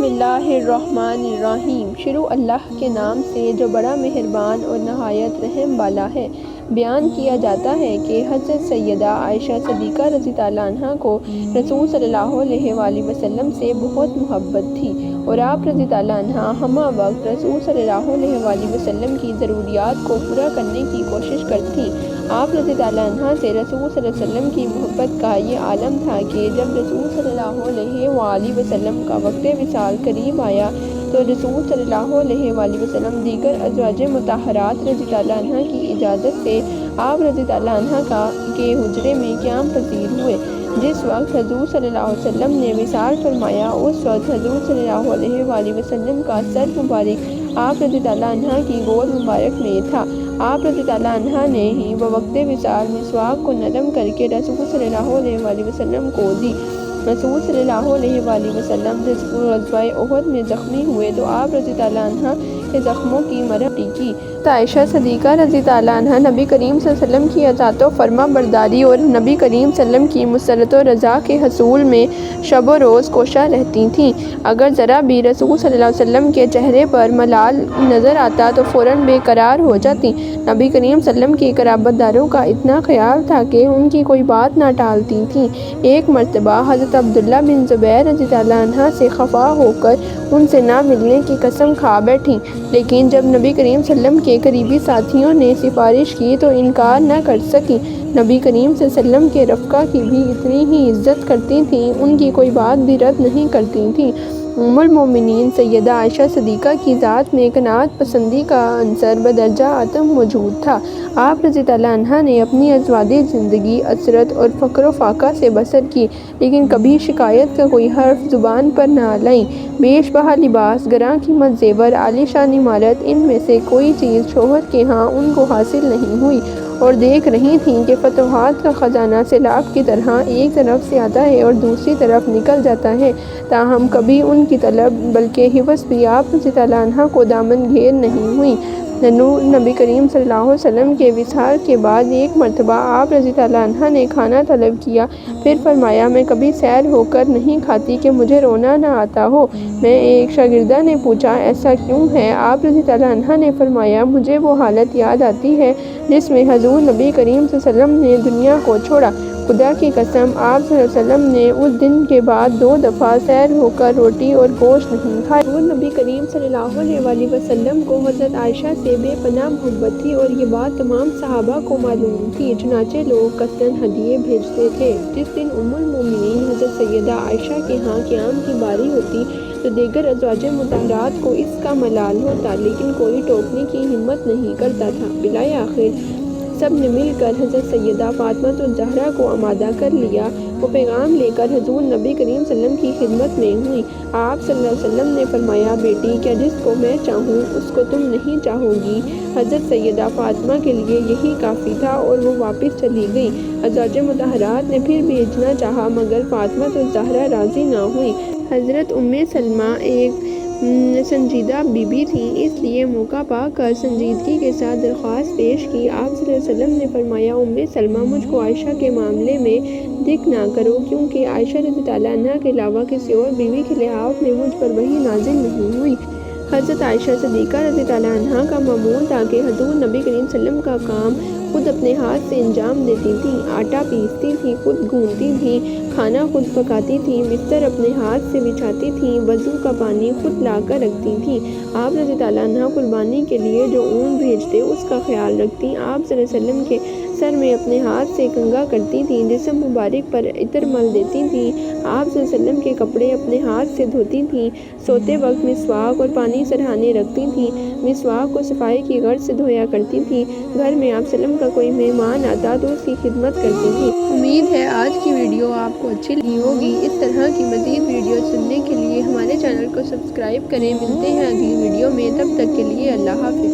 اللہ الرحمن الرحیم۔ شروع اللہ کے نام سے جو بڑا مہربان اور نہایت رحم والا ہے۔ بیان کیا جاتا ہے کہ حضرت سیدہ عائشہ صدیقہ رضی اللہ عنہا کو رسول صلی اللہ علیہ وآلہ وسلم سے بہت محبت تھی اور آپ رضی اللہ عنہا ہمہ وقت رسول صلی اللہ علیہ وآلہ وسلم کی ضروریات کو پورا کرنے کی کوشش کرتی۔ آپ رضی اللہ عنہا سے رسول صلی اللہ علیہ وسلم کی محبت کا یہ عالم تھا کہ جب رسول صلی اللہ علیہ وآلہ وسلم کا وقت وصال قریب آیا تو رسول صلی اللہ علیہ وآلہ وسلم دیگر ازواج مطہرات رضی اللہ عنہا کی اجازت سے آپ رضی اللہ عنہا کے حجرے میں قیام پذیر ہوئے۔ جس وقت حضور صلی اللہ علیہ وسلم نے وصال فرمایا اس وقت حضور صلی اللہ علیہ وآلہ وسلم کا سر مبارک آپ رضی اللہ عنہا کی گود مبارک میں تھا۔ آپ رضی اللہ عنہا نے ہی بوقت وصال مسواک کو نرم کر کے رسول صلی اللہ علیہ وآلہ وسلم کو دی۔ رسول صلی اللہ علیہ وآلہ وسلم جب غزوہ احد میں زخمی ہوئے تو آپ رضی اللہ عنہا کے زخموں کی مرہم کی۔ عائشہ صدیقہ رضی اللہ عنہا نبی کریم صلی اللہ علیہ وسلم کی اطاعت و فرما برداری اور نبی کریم صلی اللہ علیہ وسلم کی مسرت و رضا کے حصول میں شب و روز کوشاں رہتی تھیں۔ اگر ذرا بھی رسول صلی اللہ علیہ وسلم کے چہرے پر ملال نظر آتا تو فوراً بے قرار ہو جاتی۔ نبی کریم صلی اللہ علیہ وسلم کی قرابت داروں کا اتنا خیال تھا کہ ان کی کوئی بات نہ ٹالتی تھیں۔ ایک مرتبہ حضرت عبداللہ بن زبیر رضی اللہ عنہ سے خفا ہو کر ان سے نہ ملنے کی قسم کھا بیٹھیں، لیکن جب نبی کریم صلی اللہ علیہ وسلم کے قریبی ساتھیوں نے سفارش کی تو انکار نہ کر سکیں۔ نبی کریم صلی اللہ علیہ وسلم کے رفقا کی بھی اتنی ہی عزت کرتی تھیں، ان کی کوئی بات بھی رد نہیں کرتی تھیں۔ ام المومنین سیدہ عائشہ صدیقہ کی ذات میں قناعت پسندی کا عنصر بدرجہ اتم موجود تھا۔ آپ رضی اللہ عنہا نے اپنی ازواجی زندگی عسرت اور فقر و فاقہ سے بسر کی، لیکن کبھی شکایت کا کوئی حرف زبان پر نہ لائیں۔ بیش بہا لباس، گراں قیمت زیور، عالی شان عمارت، ان میں سے کوئی چیز شوہر کے ہاں ان کو حاصل نہیں ہوئی اور دیکھ رہی تھیں کہ فتوحات کا خزانہ سیلاب کی طرح ایک طرف سے آتا ہے اور دوسری طرف نکل جاتا ہے، تاہم کبھی ان کی طلب بلکہ حوث بھی آپ رضی اللہ عنہا کو دامن گیر نہیں ہوئی۔ نبی کریم صلی اللہ علیہ وسلم کے وصال کے بعد ایک مرتبہ آپ رضی اللہ عنہا نے کھانا طلب کیا، پھر فرمایا میں کبھی سیر ہو کر نہیں کھاتی کہ مجھے رونا نہ آتا ہو۔ میں ایک شاگردہ نے پوچھا ایسا کیوں ہے؟ آپ رضی اللہ عنہا نے فرمایا مجھے وہ حالت یاد آتی ہے جس میں حضور نبی کریم صلی اللہ علیہ وسلم نے دنیا کو چھوڑا۔ خدا کی قسم آپ صلی اللہ علیہ وسلم نے اس دن کے بعد 2 دفعہ سیر ہو کر روٹی اور گوشت نہیں کھایا۔ حضور نبی کریم صلی اللہ علیہ وآلہ وسلم کو حضرت عائشہ سے بے پناہ محبت تھی اور یہ بات تمام صحابہ کو معلوم تھی، چنانچہ لوگ قصداً ہدیے بھیجتے تھے۔ جس دن ام المومنین حضرت سیدہ عائشہ کے ہاں قیام کی باری ہوتی تو دیگر ازواج مطہرات کو اس کا ملال ہوتا، لیکن کوئی ٹوکنے کی ہمت نہیں کرتا تھا۔ بالائے آخر سب نے مل کر حضرت سیدہ فاطمہ الزہرا کو آمادہ کر لیا۔ وہ پیغام لے کر حضور نبی کریم صلی اللہ علیہ وسلم کی خدمت میں ہوئی۔ آپ صلی اللہ علیہ وسلم نے فرمایا بیٹی کیا جس کو میں چاہوں اس کو تم نہیں چاہو گی؟ حضرت سیدہ فاطمہ کے لیے یہی کافی تھا اور وہ واپس چلی گئیں۔ ازواج مطہرات نے پھر بھیجنا چاہا مگر فاطمہ الزہرا راضی نہ ہوئی۔ حضرت ام سلمہ ایک سنجیدہ بی بی تھیں، اس لیے موقع پا کر سنجیدگی کے ساتھ درخواست پیش کی۔ آپ صلی اللہ علیہ وسلم نے فرمایا ام سلمہ مجھ کو عائشہ کے معاملے میں ضد نہ کرو، کیونکہ عائشہ رضی اللہ عنہا کے علاوہ کسی اور بیوی کے لحاظ میں مجھ پر وحی نازل نہیں ہوئی۔ حضرت عائشہ صدیقہ رضی اللہ عنہا کا معمول تھا کہ حضور نبی کریم صلی اللہ علیہ وسلم کا کام خود اپنے ہاتھ سے انجام دیتی تھیں، آٹا پیستی تھیں، خود گوندتی تھیں، کھانا خود پکاتی تھیں، بستر اپنے ہاتھ سے بچھاتی تھیں، وضو کا پانی خود لا کر رکھتی تھیں۔ آپ رضی اللہ عنہا قربانی کے لیے جو اون بھیجتے اس کا خیال رکھتی۔ آپ صلی اللہ علیہ وسلم کے سر میں اپنے ہاتھ سے کنگھا کرتی تھیں، جسم مبارک پر عطر مل دیتی تھیں۔ آپ صلی اللہ علیہ وسلم کے کپڑے اپنے ہاتھ سے دھوتی تھیں، سوتے وقت مسواک اور پانی سرہانے رکھتی تھیں، مسواک کو صفائی کی غرض سے دھویا کرتی تھیں۔ گھر میں آپ صلی اللہ علیہ وسلم کا کوئی مہمان آتا تو اس کی خدمت کرتی تھیں۔ امید ہے آج کی ویڈیو آپ کو اچھی لگی ہوگی۔ اس طرح کی مزید ویڈیو سننے کے لیے ہمارے چینل کو سبسکرائب کریں۔ ملتے ہیں اگلی ویڈیو میں، تب تک کے لیے اللہ حافظ۔